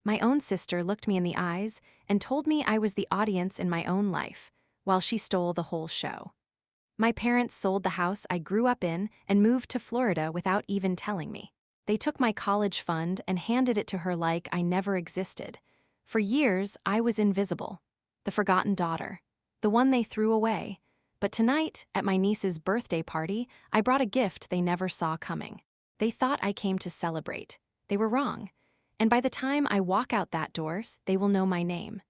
My own sister looked me in the eyes and told me I was the audience in my own life, while she stole the whole show. My parents sold the house I grew up in and moved to Florida without even telling me. They took my college fund and handed it to her like I never existed. For years, I was invisible, the forgotten daughter, the one they threw away. But tonight, at my niece's birthday party, I brought a gift they never saw coming. They thought I came to celebrate. They were wrong. And by the time I walk out that doors, they will know my name.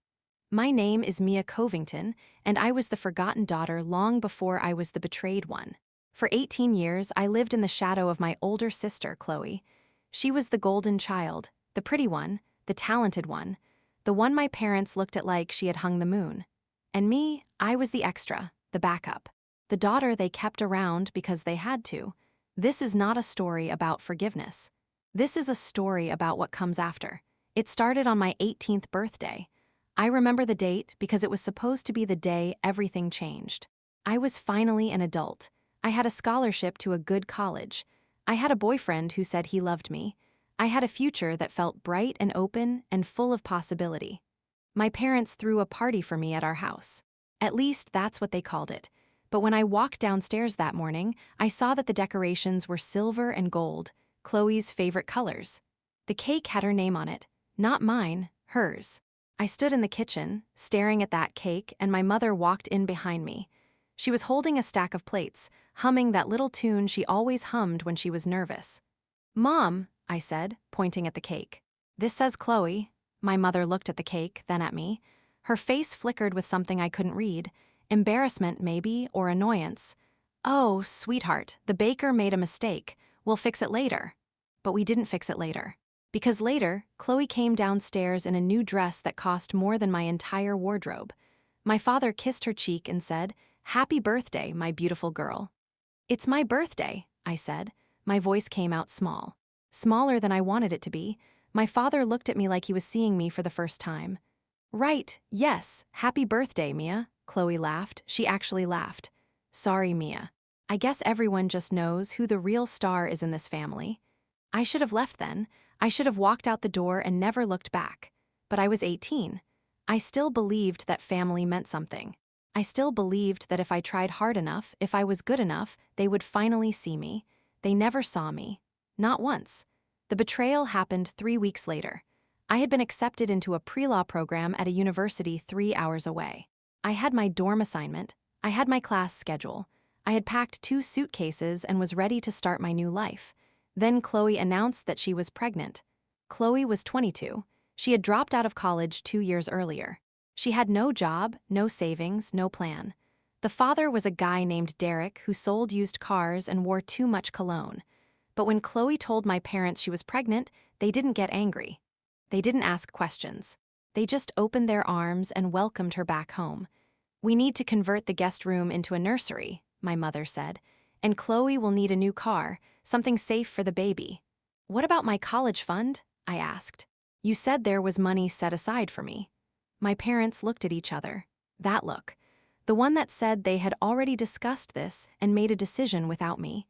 My name is Mia Covington, and I was the forgotten daughter long before I was the betrayed one. For 18 years, I lived in the shadow of my older sister, Chloe. She was the golden child, the pretty one, the talented one, the one my parents looked at like she had hung the moon. And me, I was the extra, the backup, the daughter they kept around because they had to. This is not a story about forgiveness. This is a story about what comes after. It started on my 18th birthday. I remember the date because it was supposed to be the day everything changed. I was finally an adult. I had a scholarship to a good college. I had a boyfriend who said he loved me. I had a future that felt bright and open and full of possibility. My parents threw a party for me at our house. At least that's what they called it. But when I walked downstairs that morning, I saw that the decorations were silver and gold, Chloe's favorite colors. The cake had her name on it, not mine, hers. I stood in the kitchen, staring at that cake, and my mother walked in behind me. She was holding a stack of plates, humming that little tune she always hummed when she was nervous. "Mom," I said, pointing at the cake. "This says Chloe." My mother looked at the cake, then at me. Her face flickered with something I couldn't read. Embarrassment, maybe, or annoyance. "Oh, sweetheart, the baker made a mistake. We'll fix it later." But we didn't fix it later. Because later, Chloe came downstairs in a new dress that cost more than my entire wardrobe. My father kissed her cheek and said, "Happy birthday, my beautiful girl." "It's my birthday," I said. My voice came out small. Smaller than I wanted it to be. My father looked at me like he was seeing me for the first time. "Right, yes, happy birthday, Mia," Chloe laughed. She actually laughed. "Sorry, Mia. I guess everyone just knows who the real star is in this family." I should have left then. I should have walked out the door and never looked back. But I was 18. I still believed that family meant something. I still believed that if I tried hard enough, if I was good enough, they would finally see me. They never saw me. Not once. The betrayal happened 3 weeks later. I had been accepted into a pre-law program at a university 3 hours away. I had my dorm assignment. I had my class schedule. I had packed 2 suitcases and was ready to start my new life. Then Chloe announced that she was pregnant. Chloe was 22. She had dropped out of college 2 years earlier. She had no job, no savings, no plan. The father was a guy named Derek who sold used cars and wore too much cologne. But when Chloe told my parents she was pregnant, they didn't get angry. They didn't ask questions. They just opened their arms and welcomed her back home. "We need to convert the guest room into a nursery," my mother said. "And Chloe will need a new car, something safe for the baby." "What about my college fund?" I asked. "You said there was money set aside for me." My parents looked at each other. That look. The one that said they had already discussed this and made a decision without me.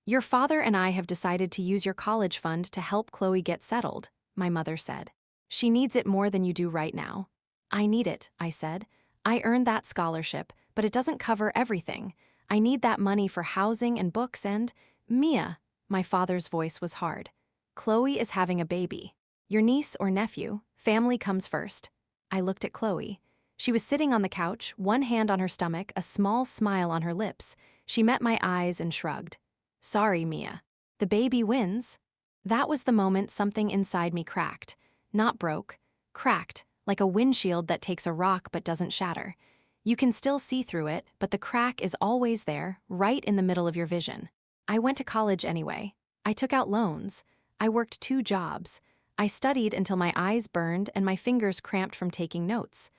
"Your father and I have decided to use your college fund to help Chloe get settled," my mother said. "She needs it more than you do right now." "I need it," I said. "I earned that scholarship, but it doesn't cover everything. I need that money for housing and books and—" "Mia," my father's voice was hard. "Chloe is having a baby. Your niece or nephew, family comes first." I looked at Chloe. She was sitting on the couch, one hand on her stomach, a small smile on her lips. She met my eyes and shrugged. "Sorry, Mia. The baby wins." That was the moment something inside me cracked. Not broke. Cracked, like a windshield that takes a rock but doesn't shatter. You can still see through it, but the crack is always there, right in the middle of your vision. I went to college anyway. I took out loans. I worked 2 jobs. I studied until my eyes burned and my fingers cramped from taking notes.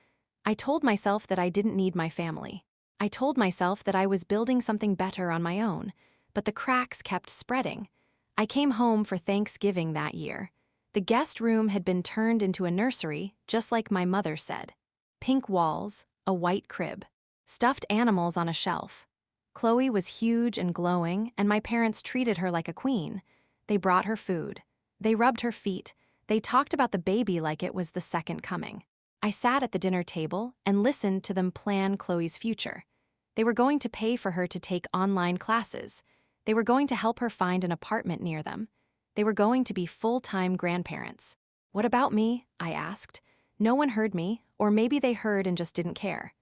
I told myself that I didn't need my family. I told myself that I was building something better on my own, but the cracks kept spreading. I came home for Thanksgiving that year. The guest room had been turned into a nursery, just like my mother said. Pink walls, a white crib, stuffed animals on a shelf. Chloe was huge and glowing, and my parents treated her like a queen. They brought her food. They rubbed her feet. They talked about the baby like it was the second coming. I sat at the dinner table and listened to them plan Chloe's future. They were going to pay for her to take online classes. They were going to help her find an apartment near them. They were going to be full-time grandparents. What about me? I asked. No one heard me, or maybe they heard and just didn't care.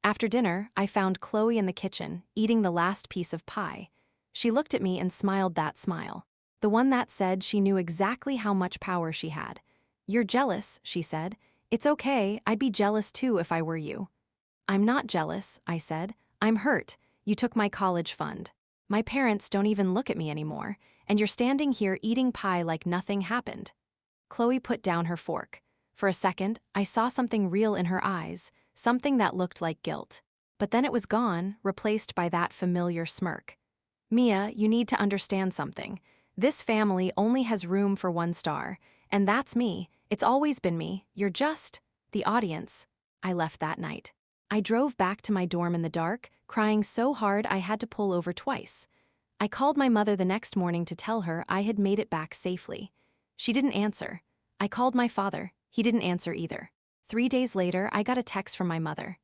After dinner, I found Chloe in the kitchen, eating the last piece of pie. She looked at me and smiled that smile. The one that said she knew exactly how much power she had. "You're jealous," she said. "It's okay, I'd be jealous too if I were you." "I'm not jealous," I said. "I'm hurt. You took my college fund. My parents don't even look at me anymore, and you're standing here eating pie like nothing happened." Chloe put down her fork. For a second, I saw something real in her eyes, something that looked like guilt. But then it was gone, replaced by that familiar smirk. "Mia, you need to understand something. This family only has room for one star, and that's me. It's always been me. You're just the audience." I left that night. I drove back to my dorm in the dark, crying so hard I had to pull over twice. I called my mother the next morning to tell her I had made it back safely. She didn't answer. I called my father. He didn't answer either. 3 days later, I got a text from my mother.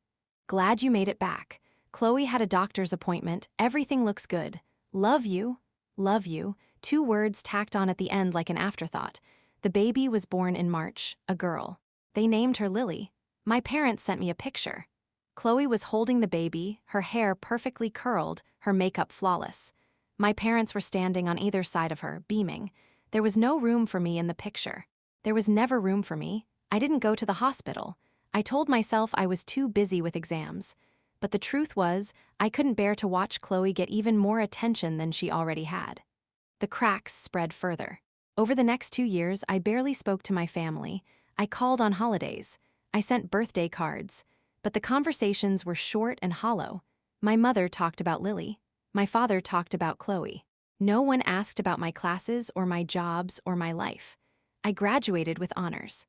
"Glad you made it back. Chloe had a doctor's appointment. Everything looks good. Love you." Love you, 2 words tacked on at the end like an afterthought. The baby was born in March, a girl. They named her Lily. My parents sent me a picture. Chloe was holding the baby, her hair perfectly curled, her makeup flawless. My parents were standing on either side of her, beaming. There was no room for me in the picture. There was never room for me. I didn't go to the hospital. I told myself I was too busy with exams. But the truth was, I couldn't bear to watch Chloe get even more attention than she already had. The cracks spread further. Over the next 2 years, I barely spoke to my family. I called on holidays. I sent birthday cards. But the conversations were short and hollow. My mother talked about Lily. My father talked about Chloe. No one asked about my classes or my jobs or my life. I graduated with honors.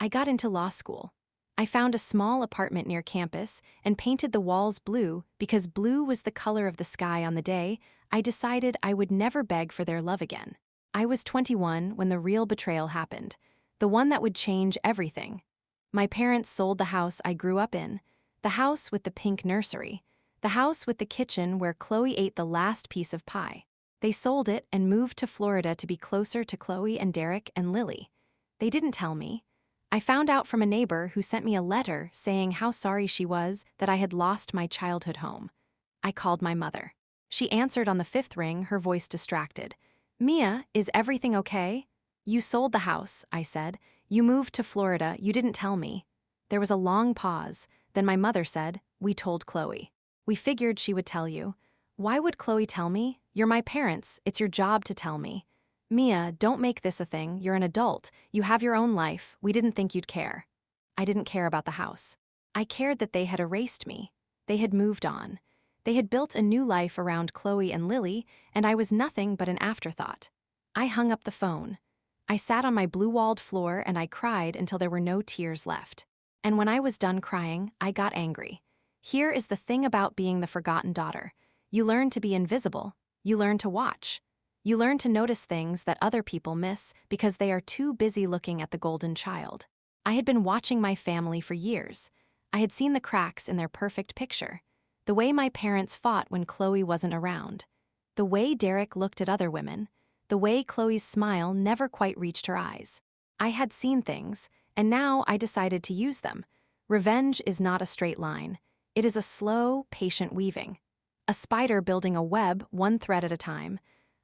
I got into law school. I found a small apartment near campus and painted the walls blue because blue was the color of the sky on the day I decided I would never beg for their love again. I was 21 when the real betrayal happened, the one that would change everything. My parents sold the house I grew up in, the house with the pink nursery, the house with the kitchen where Chloe ate the last piece of pie. They sold it and moved to Florida to be closer to Chloe and Derek and Lily. They didn't tell me. I found out from a neighbor who sent me a letter saying how sorry she was that I had lost my childhood home. I called my mother. She answered on the 5th ring, her voice distracted. "Mia, is everything okay?" "You sold the house," I said. "You moved to Florida, you didn't tell me." There was a long pause. Then my mother said, "We told Chloe. We figured she would tell you." "Why would Chloe tell me? You're my parents, it's your job to tell me." "Mia, don't make this a thing, you're an adult, you have your own life, we didn't think you'd care." I didn't care about the house. I cared that they had erased me. They had moved on. They had built a new life around Chloe and Lily, and I was nothing but an afterthought. I hung up the phone. I sat on my blue-walled floor and I cried until there were no tears left. And when I was done crying, I got angry. Here is the thing about being the forgotten daughter. You learn to be invisible. You learn to watch. You learn to notice things that other people miss because they are too busy looking at the golden child. I had been watching my family for years. I had seen the cracks in their perfect picture. The way my parents fought when Chloe wasn't around. The way Derek looked at other women. The way Chloe's smile never quite reached her eyes. I had seen things, and now I decided to use them. Revenge is not a straight line. It is a slow, patient weaving. A spider building a web one thread at a time.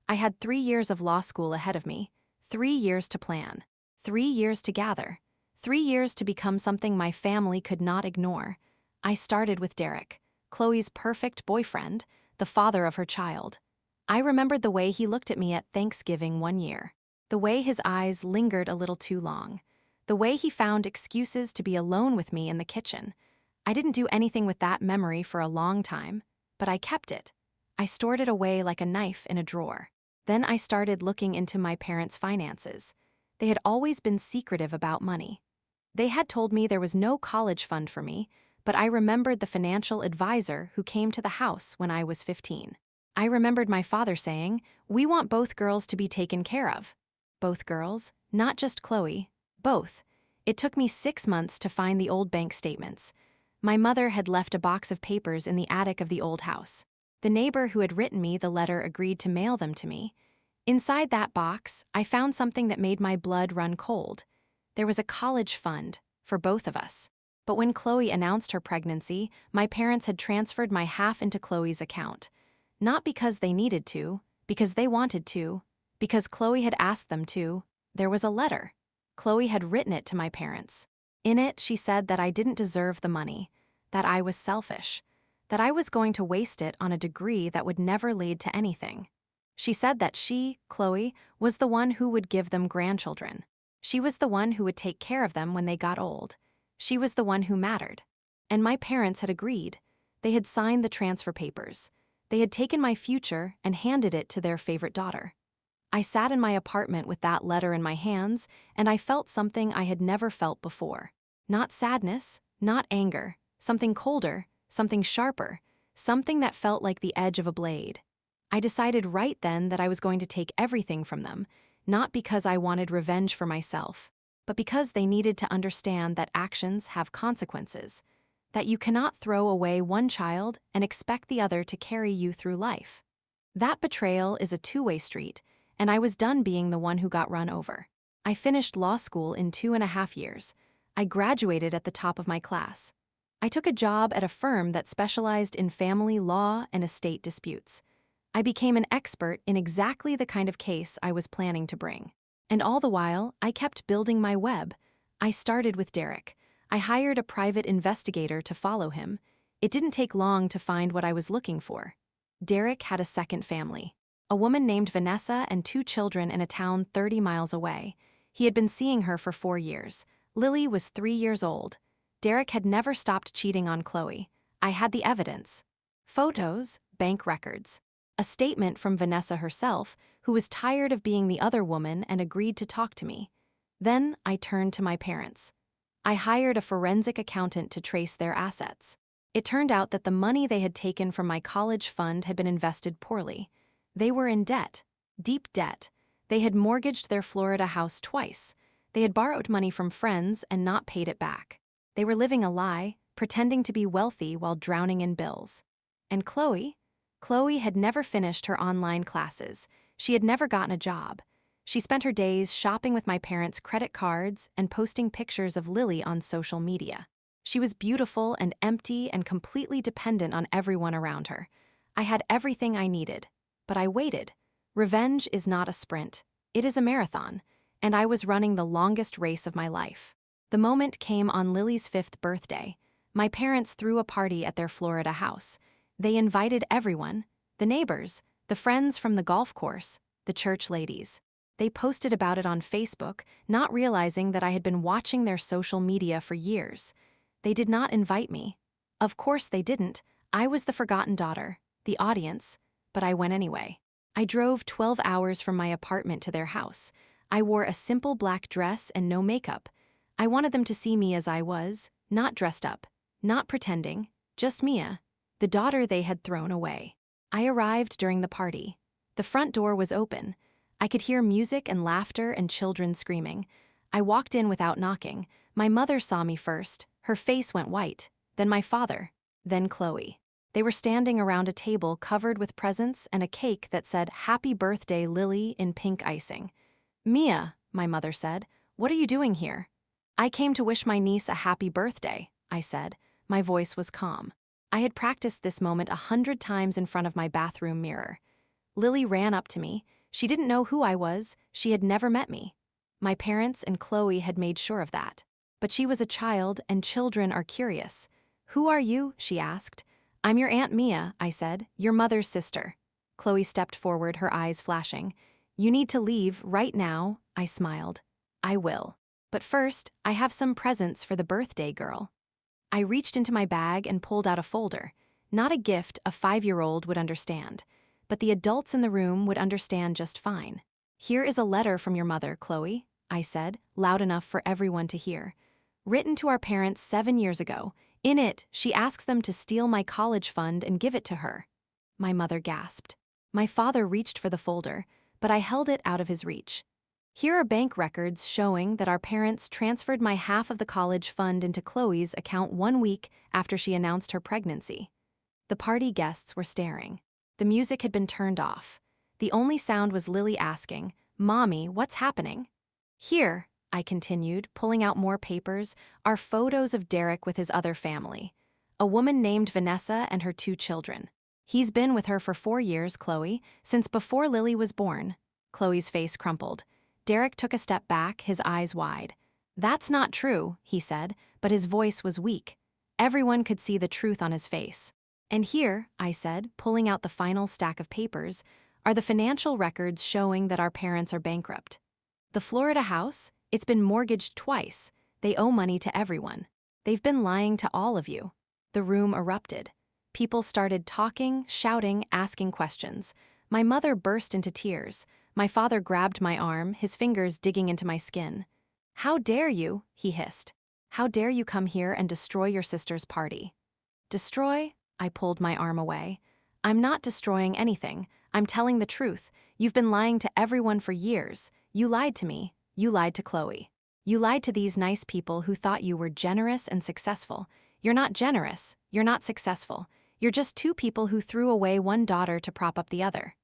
I had 3 years of law school ahead of me. 3 years to plan. 3 years to gather. 3 years to become something my family could not ignore. I started with Derek, Chloe's perfect boyfriend, the father of her child. I remembered the way he looked at me at Thanksgiving one year. The way his eyes lingered a little too long. The way he found excuses to be alone with me in the kitchen. I didn't do anything with that memory for a long time, but I kept it. I stored it away like a knife in a drawer. Then I started looking into my parents' finances. They had always been secretive about money. They had told me there was no college fund for me, but I remembered the financial advisor who came to the house when I was 15. I remembered my father saying, "We want both girls to be taken care of." Both girls, not just Chloe, Both. It took me 6 months to find the old bank statements. My mother had left a box of papers in the attic of the old house. The neighbor who had written me the letter agreed to mail them to me. Inside that box, I found something that made my blood run cold. There was a college fund for both of us. But when Chloe announced her pregnancy, my parents had transferred my half into Chloe's account. Not because they needed to, because they wanted to, because Chloe had asked them to. There was a letter. Chloe had written it to my parents. In it, she said that I didn't deserve the money, that I was selfish, that I was going to waste it on a degree that would never lead to anything. She said that she, Chloe, was the one who would give them grandchildren. She was the one who would take care of them when they got old. She was the one who mattered. And my parents had agreed. They had signed the transfer papers. They had taken my future and handed it to their favorite daughter. I sat in my apartment with that letter in my hands, and I felt something I had never felt before. Not sadness, not anger, something colder, something sharper, something that felt like the edge of a blade. I decided right then that I was going to take everything from them, not because I wanted revenge for myself, but because they needed to understand that actions have consequences, that you cannot throw away one child and expect the other to carry you through life. That betrayal is a two-way street, and I was done being the one who got run over. I finished law school in 2.5 years. I graduated at the top of my class. I took a job at a firm that specialized in family law and estate disputes. I became an expert in exactly the kind of case I was planning to bring. And all the while, I kept building my web. I started with Derek. I hired a private investigator to follow him. It didn't take long to find what I was looking for. Derek had a second family, a woman named Vanessa and 2 children in a town 30 miles away. He had been seeing her for 4 years. Lily was 3 years old. Derek had never stopped cheating on Chloe. I had the evidence. Photos, bank records. A statement from Vanessa herself, who was tired of being the other woman and agreed to talk to me. Then I turned to my parents. I hired a forensic accountant to trace their assets. It turned out that the money they had taken from my college fund had been invested poorly. They were in debt, deep debt. They had mortgaged their Florida house twice. They had borrowed money from friends and not paid it back. They were living a lie, pretending to be wealthy while drowning in bills. And Chloe had never finished her online classes. She had never gotten a job. She spent her days shopping with my parents' credit cards and posting pictures of Lily on social media. She was beautiful and empty and completely dependent on everyone around her. I had everything I needed, but I waited. Revenge is not a sprint. It is a marathon, and I was running the longest race of my life. The moment came on Lily's 5th birthday. My parents threw a party at their Florida house. They invited everyone, the neighbors, the friends from the golf course, the church ladies. They posted about it on Facebook, not realizing that I had been watching their social media for years. They did not invite me. Of course they didn't. I was the forgotten daughter, the audience, but I went anyway. I drove 12 hours from my apartment to their house. I wore a simple black dress and no makeup. I wanted them to see me as I was, not dressed up, not pretending, just Mia, the daughter they had thrown away. I arrived during the party. The front door was open. I could hear music and laughter and children screaming. I walked in without knocking. My mother saw me first. Her face went white. Then my father. Then Chloe. They were standing around a table covered with presents and a cake that said, "Happy Birthday, Lily," in pink icing. "Mia," my mother said, "what are you doing here?" "I came to wish my niece a happy birthday," I said. My voice was calm. I had practiced this moment 100 times in front of my bathroom mirror. Lily ran up to me. She didn't know who I was. She had never met me. My parents and Chloe had made sure of that. But she was a child, and children are curious. "Who are you?" she asked. "I'm your Aunt Mia," I said, "your mother's sister." Chloe stepped forward, her eyes flashing. "You need to leave right now," I smiled. "I will. But first, I have some presents for the birthday girl." I reached into my bag and pulled out a folder. Not a gift a 5-year-old would understand, but the adults in the room would understand just fine. "Here is a letter from your mother, Chloe," I said, loud enough for everyone to hear. "Written to our parents 7 years ago. In it, she asks them to steal my college fund and give it to her." My mother gasped. My father reached for the folder, but I held it out of his reach. Here are bank records showing that our parents transferred my half of the college fund into Chloe's account 1 week after she announced her pregnancy. The party guests were staring. The music had been turned off. The only sound was Lily asking, "Mommy, what's happening?" "Here," I continued, pulling out more papers, "are photos of Derek with his other family. A woman named Vanessa and her 2 children. He's been with her for 4 years, Chloe, since before Lily was born." Chloe's face crumpled. Derek took a step back, his eyes wide. "That's not true," he said, but his voice was weak. Everyone could see the truth on his face. "And here," I said, pulling out the final stack of papers, "are the financial records showing that our parents are bankrupt. The Florida house, it's been mortgaged twice. They owe money to everyone. They've been lying to all of you." The room erupted. People started talking, shouting, asking questions. My mother burst into tears. My father grabbed my arm, his fingers digging into my skin. "How dare you?" he hissed. "How dare you come here and destroy your sister's party?" "Destroy?" I pulled my arm away. "I'm not destroying anything. I'm telling the truth. You've been lying to everyone for years. You lied to me. You lied to Chloe. You lied to these nice people who thought you were generous and successful. You're not generous. You're not successful. You're just 2 people who threw away one daughter to prop up the other."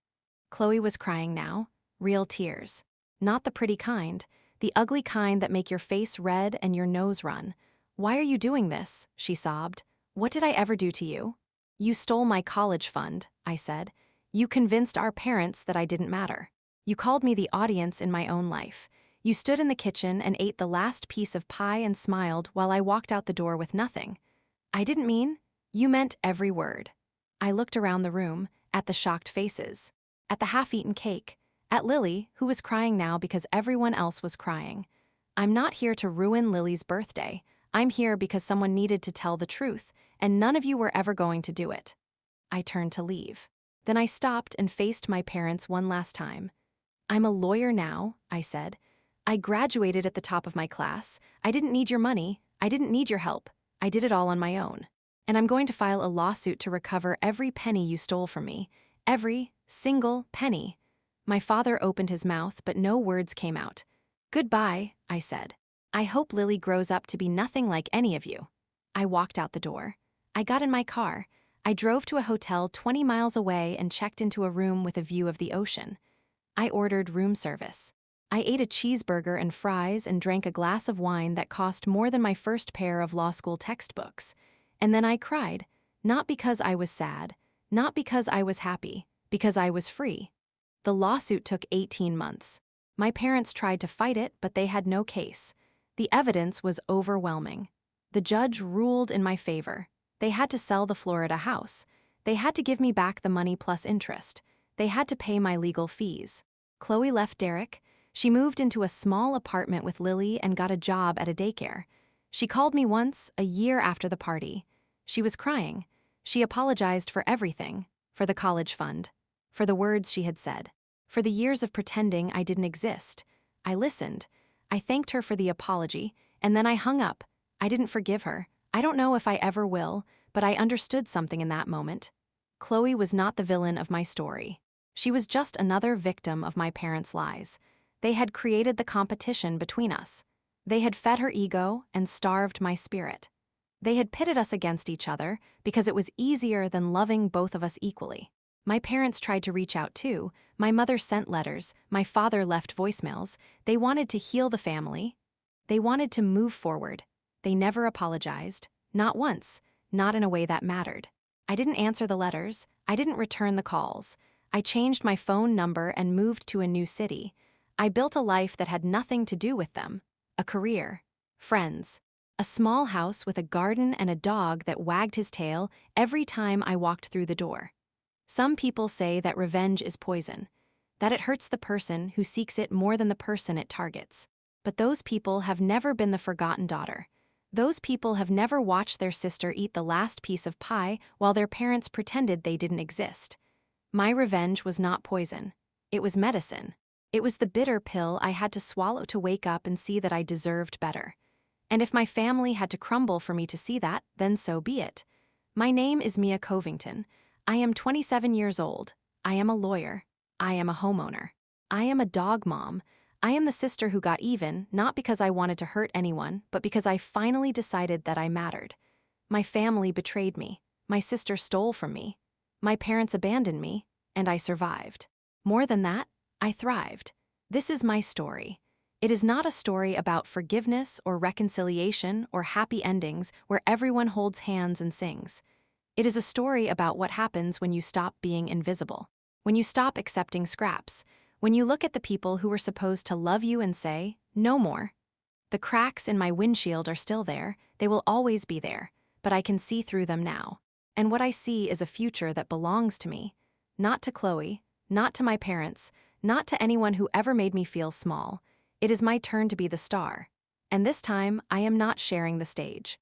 Chloe was crying now. Real tears. Not the pretty kind. The ugly kind that make your face red and your nose run. "Why are you doing this?" she sobbed. "What did I ever do to you?" "You stole my college fund," I said. "You convinced our parents that I didn't matter. You called me the audience in my own life. You stood in the kitchen and ate the last piece of pie and smiled while I walked out the door with nothing." "I didn't mean." "You meant every word." I looked around the room, at the shocked faces, at the half-eaten cake, at Lily, who was crying now because everyone else was crying. "I'm not here to ruin Lily's birthday. I'm here because someone needed to tell the truth, and none of you were ever going to do it." I turned to leave. Then I stopped and faced my parents one last time. "I'm a lawyer now," I said. "I graduated at the top of my class. I didn't need your money. I didn't need your help. I did it all on my own. And I'm going to file a lawsuit to recover every penny you stole from me. Every single penny." My father opened his mouth, but no words came out. "Goodbye," I said. "I hope Lily grows up to be nothing like any of you." I walked out the door. I got in my car. I drove to a hotel 20 miles away and checked into a room with a view of the ocean. I ordered room service. I ate a cheeseburger and fries and drank a glass of wine that cost more than my first pair of law school textbooks. And then I cried, not because I was sad, not because I was happy, because I was free. The lawsuit took 18 months. My parents tried to fight it, but they had no case. The evidence was overwhelming. The judge ruled in my favor. They had to sell the Florida house. They had to give me back the money plus interest. They had to pay my legal fees. Chloe left Derek. She moved into a small apartment with Lily and got a job at a daycare. She called me once, a year after the party. She was crying. She apologized for everything, for the college fund, for the words she had said, for the years of pretending I didn't exist. I listened. I thanked her for the apology, and then I hung up. I didn't forgive her. I don't know if I ever will, but I understood something in that moment. Chloe was not the villain of my story. She was just another victim of my parents' lies. They had created the competition between us. They had fed her ego and starved my spirit. They had pitted us against each other because it was easier than loving both of us equally. My parents tried to reach out too. My mother sent letters. My father left voicemails. They wanted to heal the family. They wanted to move forward. They never apologized. Not once. Not in a way that mattered. I didn't answer the letters. I didn't return the calls. I changed my phone number and moved to a new city. I built a life that had nothing to do with them. A career. Friends. A small house with a garden and a dog that wagged his tail every time I walked through the door. Some people say that revenge is poison, that it hurts the person who seeks it more than the person it targets. But those people have never been the forgotten daughter. Those people have never watched their sister eat the last piece of pie while their parents pretended they didn't exist. My revenge was not poison. It was medicine. It was the bitter pill I had to swallow to wake up and see that I deserved better. And if my family had to crumble for me to see that, then so be it. My name is Mia Covington. I am 27 years old. I am a lawyer. I am a homeowner. I am a dog mom. I am the sister who got even, not because I wanted to hurt anyone, but because I finally decided that I mattered. My family betrayed me. My sister stole from me. My parents abandoned me, and I survived. More than that, I thrived. This is my story. It is not a story about forgiveness or reconciliation or happy endings where everyone holds hands and sings. It is a story about what happens when you stop being invisible, when you stop accepting scraps, when you look at the people who were supposed to love you and say, "No more." The cracks in my windshield are still there, they will always be there, but I can see through them now. And what I see is a future that belongs to me, not to Chloe, not to my parents, not to anyone who ever made me feel small. It is my turn to be the star. And this time, I am not sharing the stage.